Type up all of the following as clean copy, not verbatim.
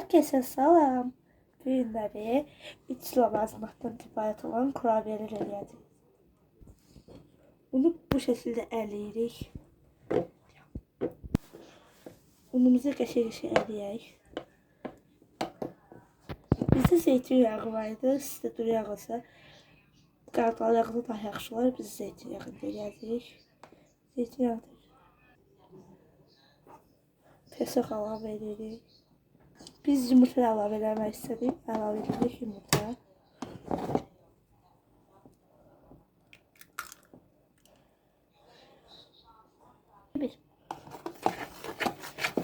Herkese salam. Bu günləri 3 lavazımatdan ibarət olan kurabiyələr eləyəcəyik. Bunu bu şəkildə ələyirik. Unumuzu qəşəng ələyək. Bizdə zeytin yağı var idi. Sizdə duru yağı olsa qardalı yağını daha yaxşı olar. Biz zeytin yağını eləyəcəyik. Zeytin yağı pesok əlavə edirik. Biz yumurta əlavə eləmək istədik. Əlavə edirik yumurta.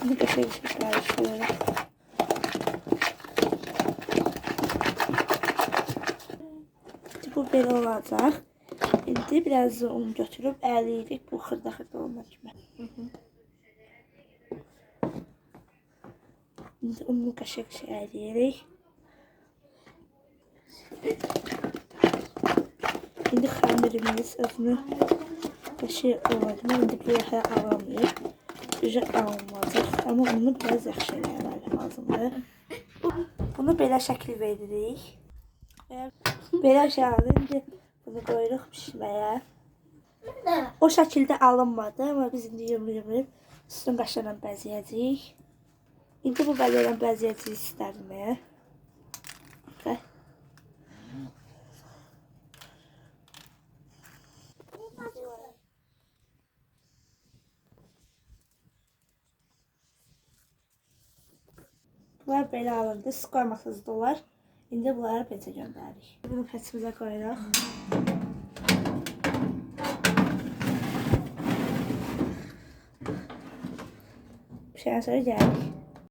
Bunu qəşəng qarışdırırıq. Bu belə olacaq. İndi biraz un götürüb ələyirik bu xırda olmaq kimi. İndi unu qəşəng ələyirik. İndi xəmirimiz özünü qəşəng olacaq. İndi bu yaxaya alamayıb. Üzə alınacaq. Amma onu biraz yaxşı eləmək lazımdır. Bunu belə şəkil veririk. Belə şey aldı. İndi bunu qoyuruq pişməyə. O şəkildə alınmadı. Amma biz indi yumruyub üstünü qaşla bəzəyəcəyik. İndi bu bəzəylə bəzəyəcəyik istərini. Bunlar belə alındı. Siz qoymasınız da olar. İndi bunları bezə göndəririk. Bunu peçimizə qoyuruq. Bir şeydən sonra gəlirik.